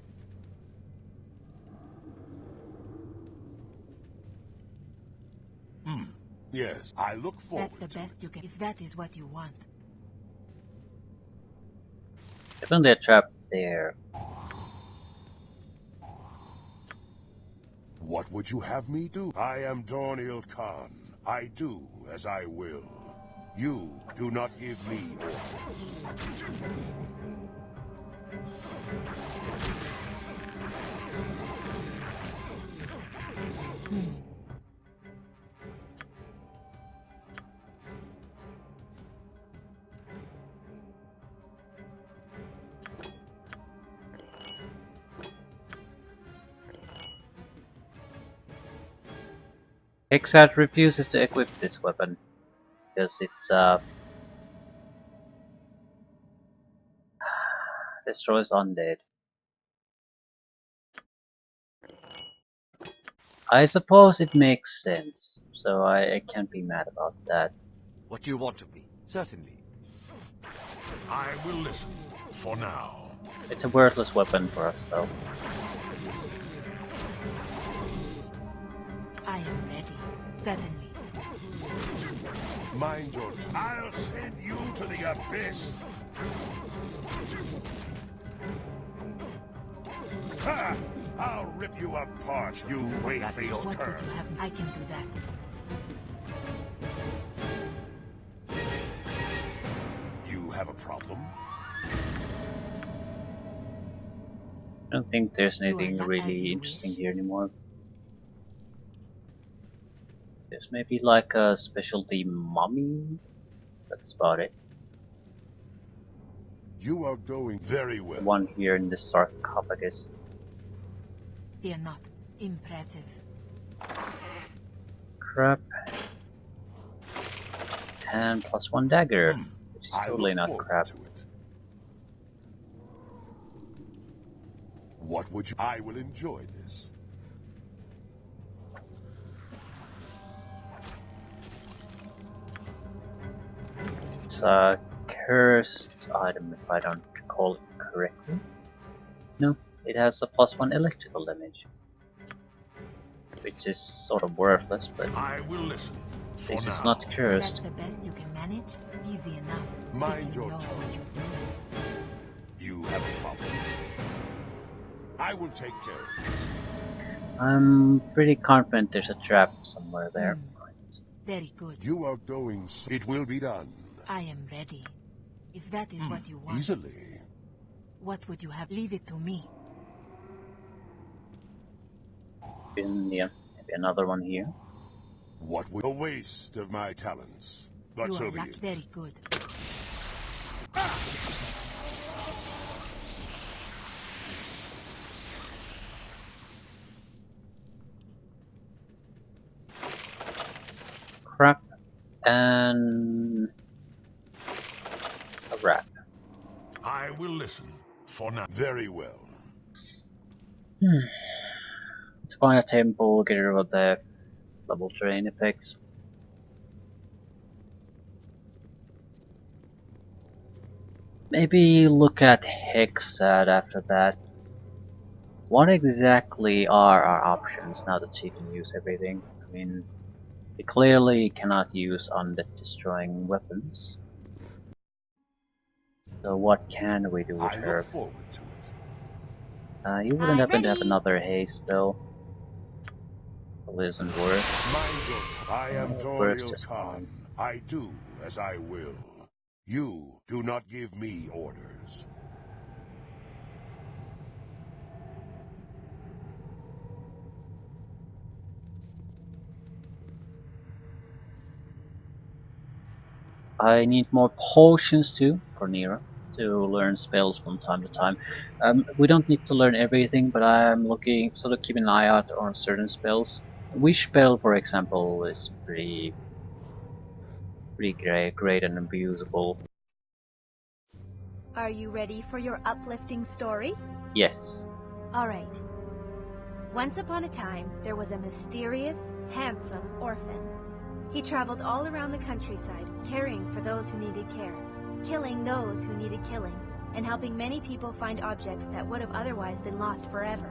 Yes, I look forward That's the to best it. you can. If that is what you want. Definitely a trap there. What would you have me do? I am Dornil Khan. I do as I will. You do not give me orders. Exat refuses to equip this weapon because it's destroys undead. I suppose it makes sense, so I can't be mad about that. What do you want of me? Certainly. I will listen, for now. It's a worthless weapon for us though. I am ready. Certainly. Mind your I'll send you to the abyss. Ha! I'll rip you apart, you whey-faced What would cur. you have? I can do that. You have a problem? I don't think there's You are anything not as really you interesting wish. here anymore. There's maybe like a specialty mummy. That's about it. You are going very well. One here in the sarcophagus. Fear not. Impressive. Crap. And +1 dagger, which is I totally look not forward crap. to it. What would you? I will enjoy this. It's a cursed item if I don't recall it correctly. No, it has a +1 electrical damage. Which is sort of worthless, but I will listen. For this now. is not That's cursed. the best you can manage? Easy enough. Mind if you your know tongue. what you're doing. You have a problem. I will take care of this. I'm pretty confident there's a trap somewhere there. Very good. You are going. It will be done. I am ready. If that is what you want. Easily. What would you have? Leave it to me. Yeah, maybe another one here. What would a waste of my talents? But You so are be lucky. it. Very good. Crap. And a rat. I will listen. For now. Very well. Let's find a temple, get rid of the level drain effects. Maybe look at Hexad after that. What exactly are our options now that she can use everything? I mean, we clearly cannot use undead destroying weapons. So what can we do with I her? look forward to it. You wouldn't I'm happen to have ready. another haste spell? Probably isn't worth. I am Worth Toriel just Khan. fine. I do as I will. You do not give me orders. I need more potions too for Nira to learn spells from time to time. We don't need to learn everything, but I'm looking, sort of keeping an eye out on certain spells. Wish spell, for example, is pretty great and abusable. Are you ready for your uplifting story? Yes. Alright. Once upon a time, there was a mysterious, handsome orphan. He traveled all around the countryside, caring for those who needed care, killing those who needed killing, and helping many people find objects that would have otherwise been lost forever.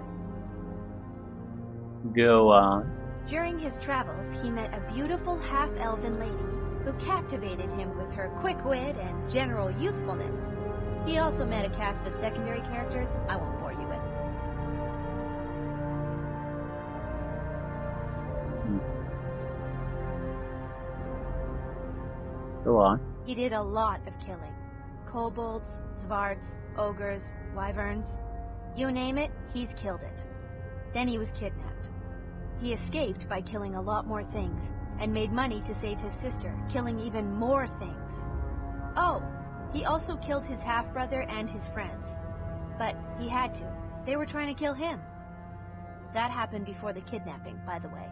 Go on. During his travels, he met a beautiful half-elven lady who captivated him with her quick wit and general usefulness. He also met a cast of secondary characters I won't bore you with. Go on. He did a lot of killing. Kobolds, Zvarts, ogres, wyverns. You name it, he's killed it. Then he was kidnapped. He escaped by killing a lot more things, and made money to save his sister, killing even more things. Oh, he also killed his half-brother and his friends. But he had to. They were trying to kill him. That happened before the kidnapping, by the way.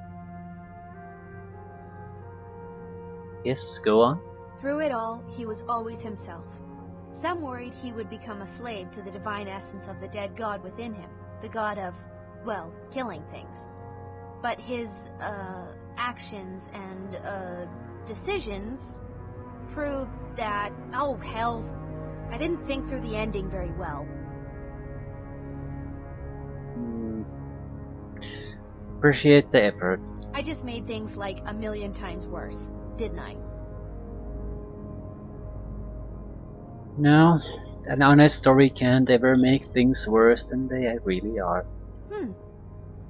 Yes, go on. Through it all, he was always himself. Some worried he would become a slave to the divine essence of the dead god within him, the god of, well, killing things. But his, actions and, decisions proved that, oh, hells, I didn't think through the ending very well. Appreciate the effort. I just made things like a million times worse, didn't I? No, an honest story can't ever make things worse than they really are.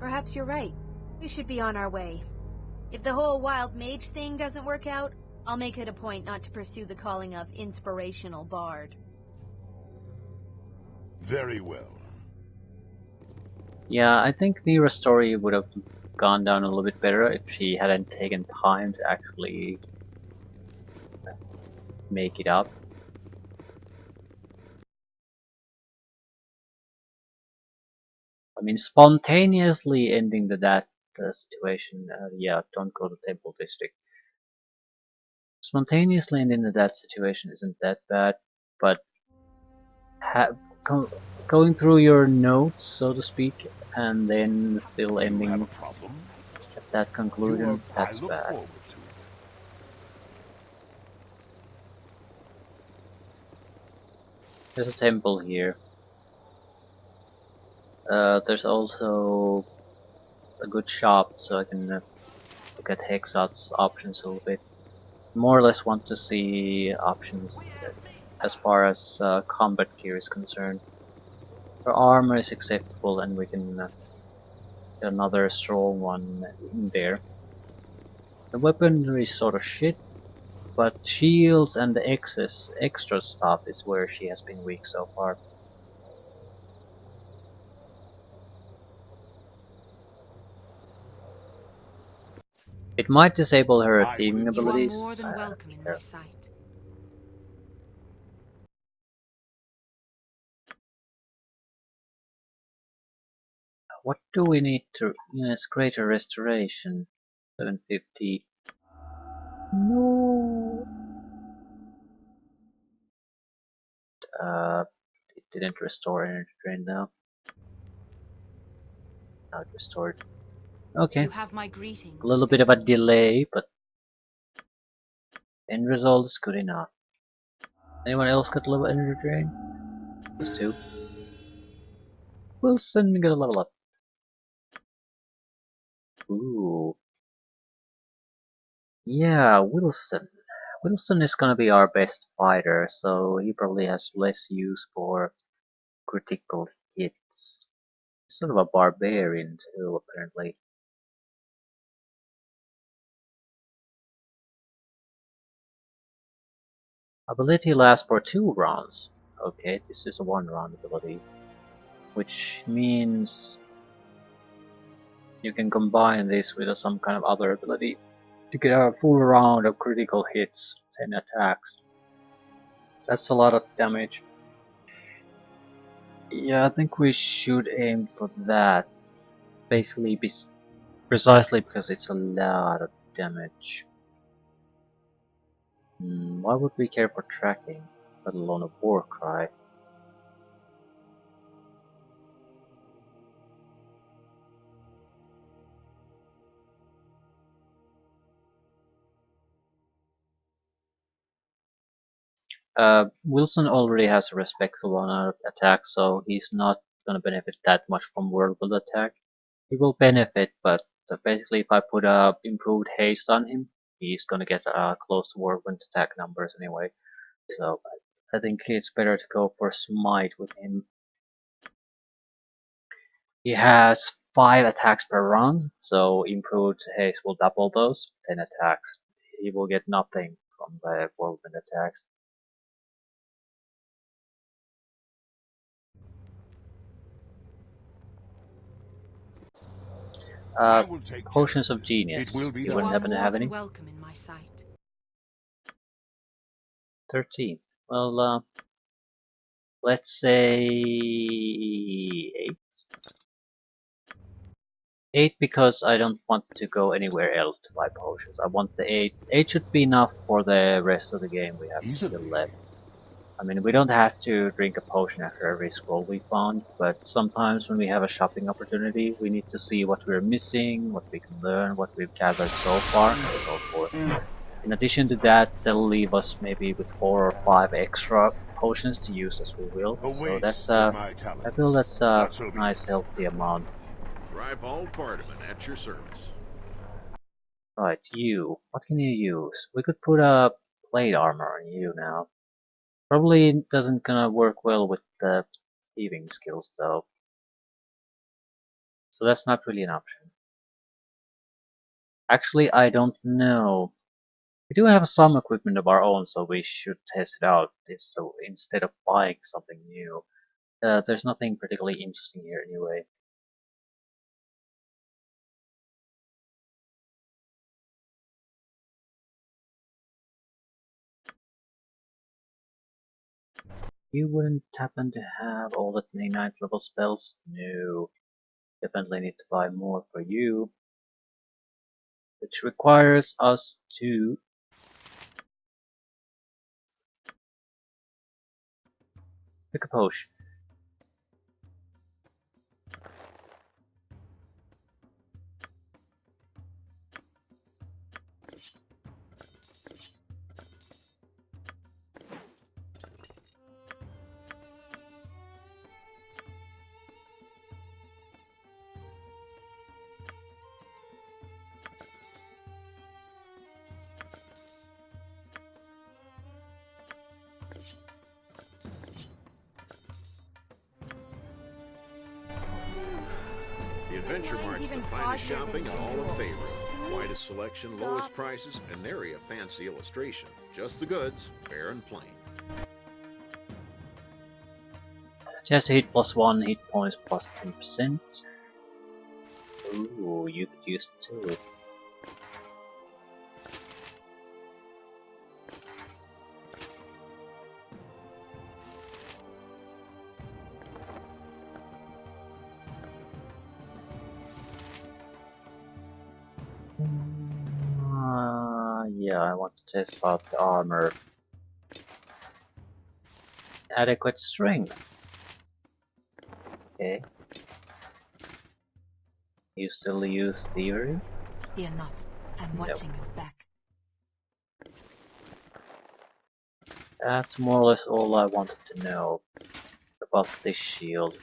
Perhaps you're right. We should be on our way. If the whole wild mage thing doesn't work out, I'll make it a point not to pursue the calling of inspirational bard. Very well. Yeah, I think Nira's story would have gone down a little bit better if she hadn't taken time to actually make it up. I mean, spontaneously ending that situation, yeah, don't go to Temple District. Spontaneously ending that situation isn't that bad, but going through your notes, so to speak, and then still You have a ending problem? at that conclusion, I that's look bad. forward to it. There's a temple here. There's also a good shop, so I can look at Hexat's options a little bit. More or less want to see options as far as combat gear is concerned. Her armor is acceptable, and we can get another strong one in there. The weaponry is sort of shit, but shields and the extra stuff is where she has been weak so far. It might disable her thieving You are abilities. You are more than I don't welcome in care. my sight. What do we need to... Yes, greater restoration. 750. No. It didn't restore energy drain now. Now it restored. Okay. You have my greetings. A little bit of a delay, but end result is good enough. Anyone else got a level energy drain? Just two. Wilson got a level up. Ooh. Yeah, Wilson. Wilson is gonna be our best fighter, so he probably has less use for critical hits. Sort of a barbarian too, apparently. Ability lasts for 2 rounds. Okay, this is a 1 round ability. Which means you can combine this with some kind of other ability to get a full round of critical hits, 10 attacks. That's a lot of damage. Yeah, I think we should aim for that. Basically, precisely because it's a lot of damage. Why would we care for tracking, let alone a war cry? Wilson already has a respectful amount of attack, so he's not gonna benefit that much from whirlwind attack. He will benefit, but basically if I put improved haste on him, he's gonna get close to whirlwind attack numbers anyway. So I think it's better to go for smite with him. He has 5 attacks per round, so improved haste will double those, 10 attacks. He will get nothing from the whirlwind attacks. I will take Potions of care this. Genius. It will be You done. wouldn't happen to have any? Welcome in my sight. 13. Well, let's say 8. 8 because I don't want to go anywhere else to buy potions. I want the 8. 8 should be enough for the rest of the game we have still left. I mean, we don't have to drink a potion after every scroll we found, but sometimes when we have a shopping opportunity, we need to see what we're missing, what we can learn, what we've gathered so far, and so forth. In addition to that, they'll leave us maybe with 4 or 5 extra potions to use as we will. So that's I feel that's a nice healthy amount. Ribald Bardaman at your service. Right, you. What can you use? We could put a plate armor on you now. Probably doesn't gonna work well with the thieving skills though. So that's not really an option. Actually, I don't know. We do have some equipment of our own, so we should test it out. So instead of buying something new, there's nothing particularly interesting here anyway. You wouldn't happen to have all the 29th level spells? No. Definitely need to buy more for you. Which requires us to pick a potion. The Adventure Mart's the finest shopping in all of Faerun. Widest selection, lowest prices, and nary a fancy illustration. Just the goods, fair and plain. Just hit +1 hit points plus 10%. Ooh, you could use 2. I want to test out the armor. Adequate strength. Okay. You still use theory? Fear not. I'm watching your back. That's more or less all I wanted to know about this shield.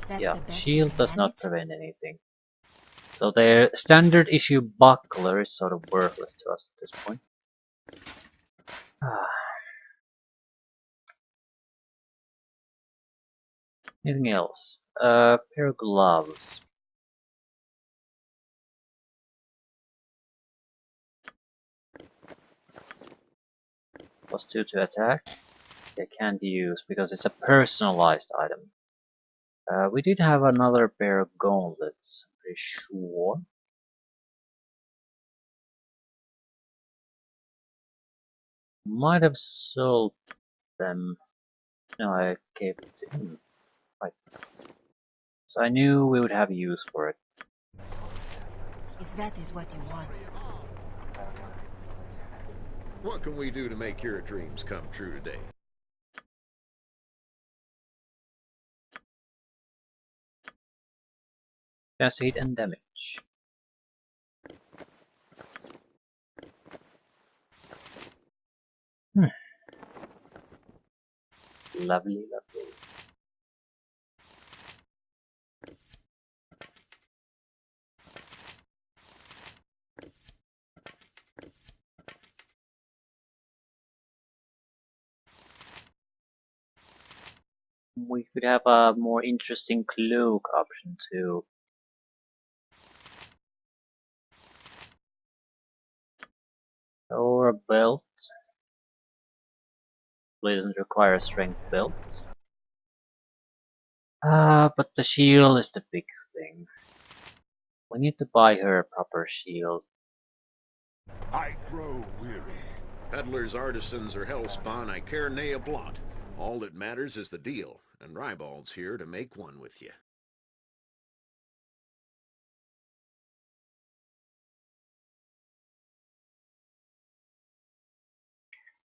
That's Yeah, the best you shield can does not manage? prevent anything. So their standard issue buckler is sort of worthless to us at this point. Anything else? Pair of gloves. +2 to attack. They can't use because it's a personalized item. We did have another pair of gauntlets, I'm pretty sure. Might have sold them. No, I gave it to him. Right. So I knew we would have use for it. If that is what you want. What can we do to make your dreams come true today? Chance to hit and damage. Lovely, lovely. We could have a more interesting cloak option too. Or a belt. It doesn't require a strength belt. But the shield is the big thing. We need to buy her a proper shield. I grow weary. Peddlers, artisans, or hellspawn, I care nay a blot. All that matters is the deal, and Rybald's here to make one with you.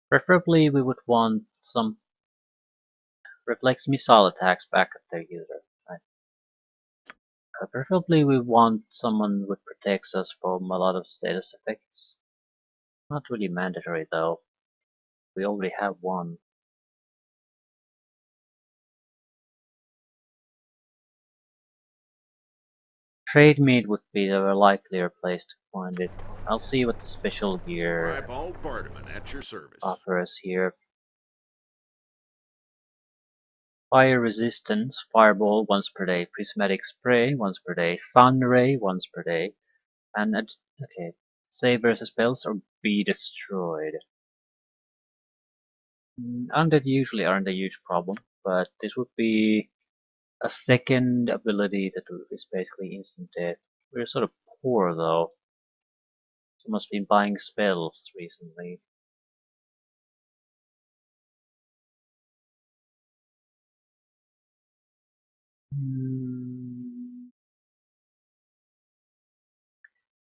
Preferably we would want some reflex missile attacks back at their user. Right? Preferably we want someone who protects us from a lot of status effects. Not really mandatory though. We already have one. Trade meat would be the likelier place to find it. I'll see what the special gear Rybald Bardaman at your service. offers here. Fire resistance, fireball once per day, prismatic spray once per day, sun ray once per day, and okay, save versus spells or be destroyed. Undead usually aren't a huge problem, but this would be a second ability that is basically instant death. We're sort of poor though. Someone's been buying spells recently.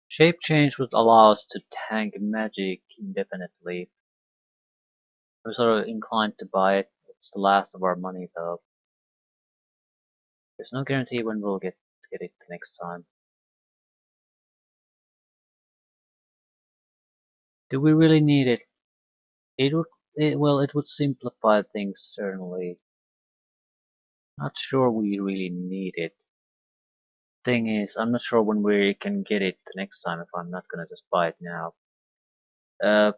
Shape change would allow us to tank magic indefinitely. We're sort of inclined to buy it. It's the last of our money though. There's no guarantee when we'll get it the next time. Do we really need it? Well, it would simplify things certainly. Not sure we really need it. Thing is, I'm not sure when we can get it the next time if I'm not gonna just buy it now. The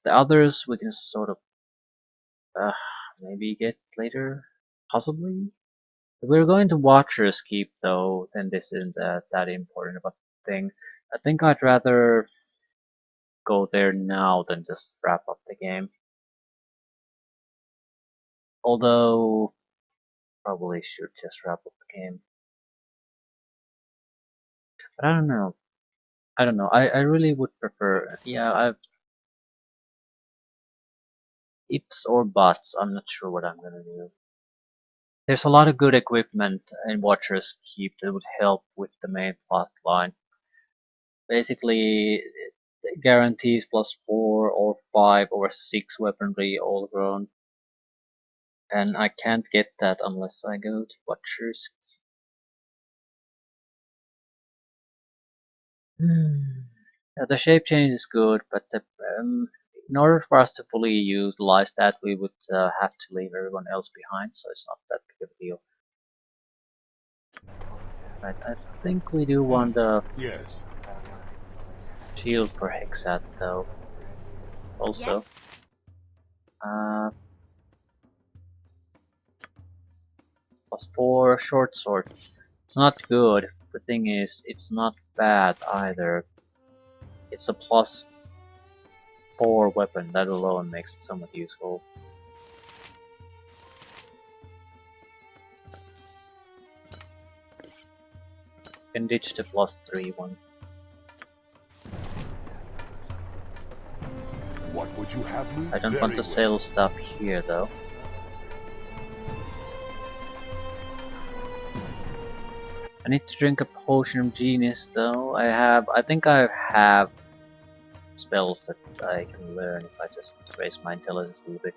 others we can sort of maybe get later, possibly. If we're going to Watcher's Keep though, then this isn't that important of a thing. I think I'd rather go there now than just wrap up the game. Although, probably should just wrap up the game. But I don't know. I don't know. I really would prefer. Yeah, ifs or buts. I'm not sure what I'm gonna do. There's a lot of good equipment in Watcher's Keep that would help with the main plot line. Basically, it guarantees +4 or 5 or 6 weaponry all around. And I can't get that unless I go to Watchers. Yeah, the shape change is good, but in order for us to fully utilize that, we would have to leave everyone else behind, so it's not that big of a deal. Right, I think we do want the Yes. shield for Hexat though. Also. Yes? +4 short sword. It's not good. The thing is, it's not bad either. It's a +4 weapon. That alone makes it somewhat useful. Can ditch the +3 one. What would you have me? I don't want to sell stuff here though. I need to drink a potion of genius though. I think I have spells that I can learn if I just raise my intelligence a little bit.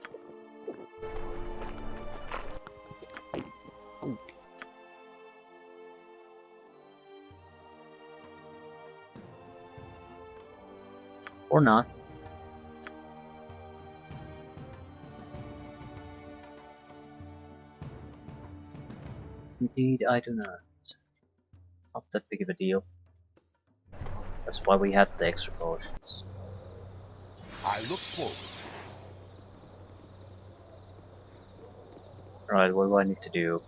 Or not. Indeed, I do not. Not that big of a deal. That's why we had the extra potions. I look forward. Right, what do I need to do?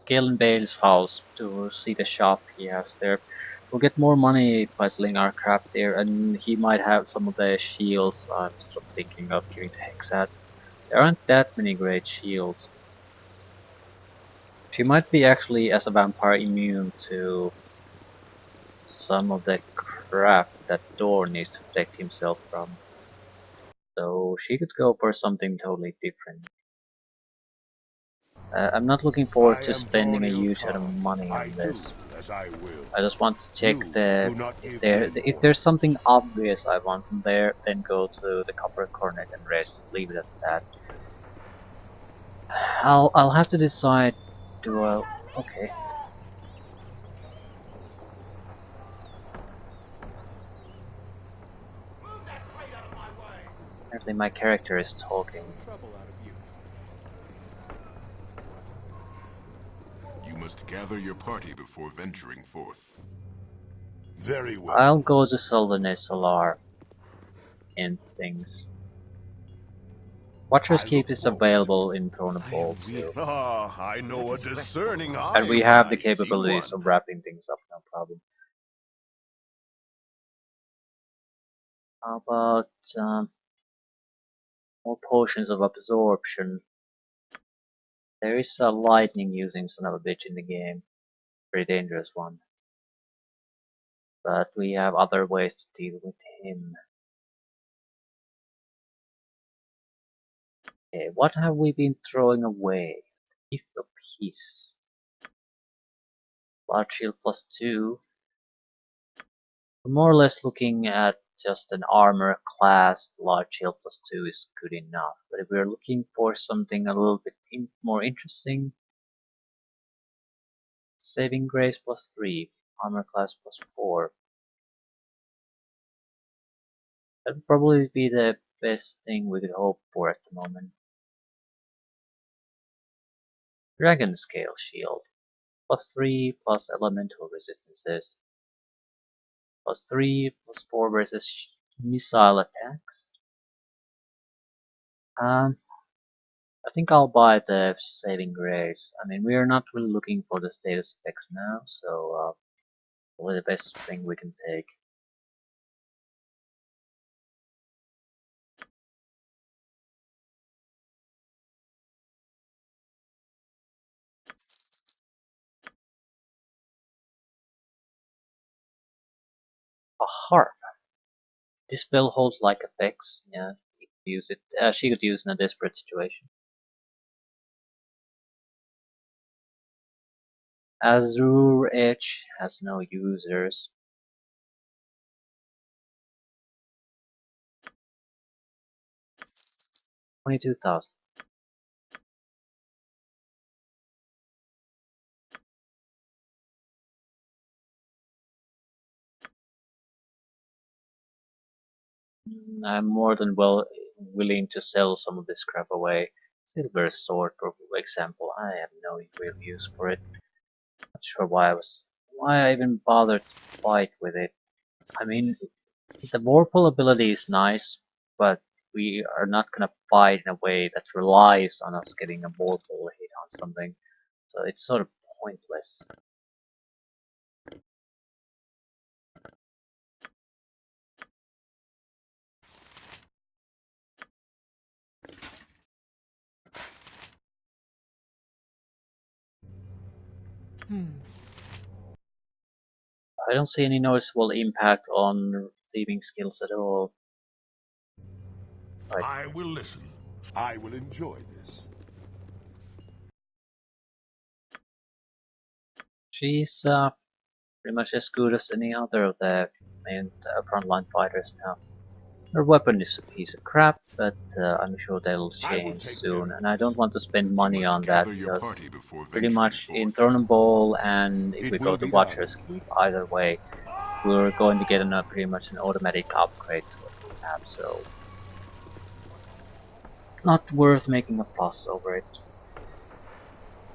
Galen Bale's house to see the shop he has there. We'll get more money by selling our crap there, and he might have some of the shields I'm sort of thinking of giving to Hexat. There aren't that many great shields. She might be actually, as a vampire, immune to some of the crap that Dor needs to protect himself from. So she could go for something totally different. I'm not looking forward to spending a huge amount of money on this. I just want to check if there's something obvious I want from there, then go to the Copper Cornet and rest. Leave it at that. I'll have to decide. Okay. Apparently my character is talking. You must gather your party before venturing forth. Very well. I'll go to sell the SLR and things. Watcher's Keep is available in Throne of Gold too. Ah, I know a discerning eye. And we have the capabilities of wrapping things up, no problem. How about more potions of absorption? There is a lightning using son of a bitch in the game. Pretty dangerous one. But we have other ways to deal with him. Okay, what have we been throwing away? Gift of Peace. Large shield +2. We're more or less looking at just an armor class. Large shield +2 is good enough. But if we're looking for something a little bit more interesting, saving grace +3, armor class +4. That would probably be the best thing we could hope for at the moment. Dragon Scale Shield. +3 plus elemental resistances. +3 +4 versus missile attacks. I think I'll buy the Saving Grace. I mean, we are not really looking for the status specs now, so probably the best thing we can take. A harp. This spell holds like effects. Yeah, you could use it. She could use in a desperate situation. Azure Edge has no users. $22,000. I'm more than willing to sell some of this crap away. Silver sword, for example, I have no real use for it. Not sure why I even bothered to fight with it. I mean, the Vorpal ability is nice, but we are not gonna fight in a way that relies on us getting a Vorpal hit on something, so it's sort of pointless. I don't see any noticeable impact on thieving skills at all. Right. I will listen. I will enjoy this. She's pretty much as good as any other of the main frontline fighters now. Her weapon is a piece of crap, but I'm sure they'll change soon, and I don't want to spend money on that because pretty much in Throne and Ball and if we go to Watcher's Keep, either way, we're going to get pretty much an automatic upgrade to what we have, so not worth making a fuss over it.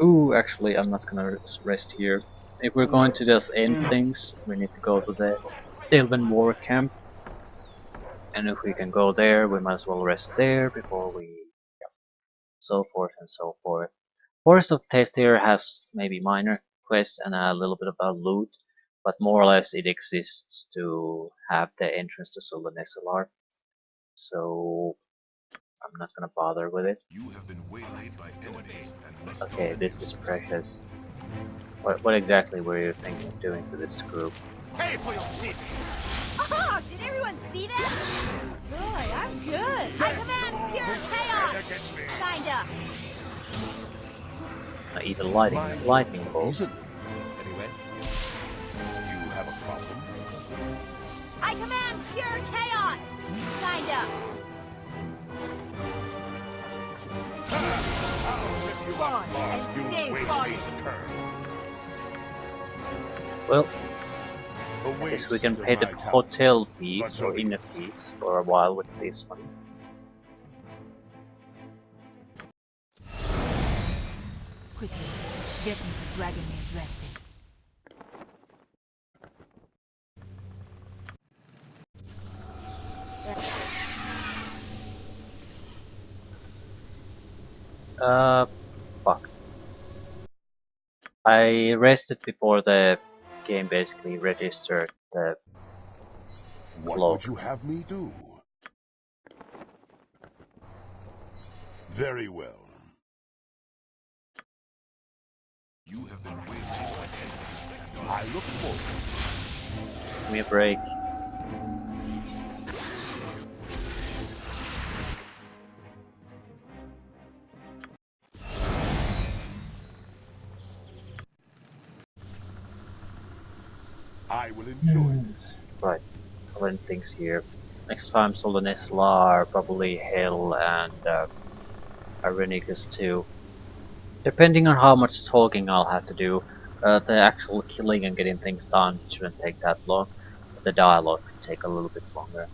Ooh, actually, I'm not gonna rest here. If we're going to just end things, we need to go to the Elven War Camp. And if we can go there, we might as well rest there before we... Yep. So forth and so forth. Forest of Tethir has maybe minor quests and a little bit about loot, but more or less it exists to have the entrance to Sultan SLR. So I'm not gonna bother with it. You have been waylaid by enemies and must Okay, this is precious. What exactly were you thinking of doing to this group? Pay for your seat! Oh, did everyone see that? Boy, I'm good. I command pure chaos. Signed up. Even lightning bolts. Anyway, you have a problem? I command pure chaos. Signed up. And stay far. Well, I guess we can pay the hotel fees or inner fees for a while with this one. Quickly, get me the dragon is resting. Fuck. I rested before the game basically registered the What cloak. would you have me do? Very well. You have been waylaid by enemies. I look forward. Give me a break. I will enjoy this. Right, current things here. Next time Sultan SLR, probably Hell and Irenicus too. Depending on how much talking I'll have to do, the actual killing and getting things done shouldn't take that long. But the dialogue could take a little bit longer.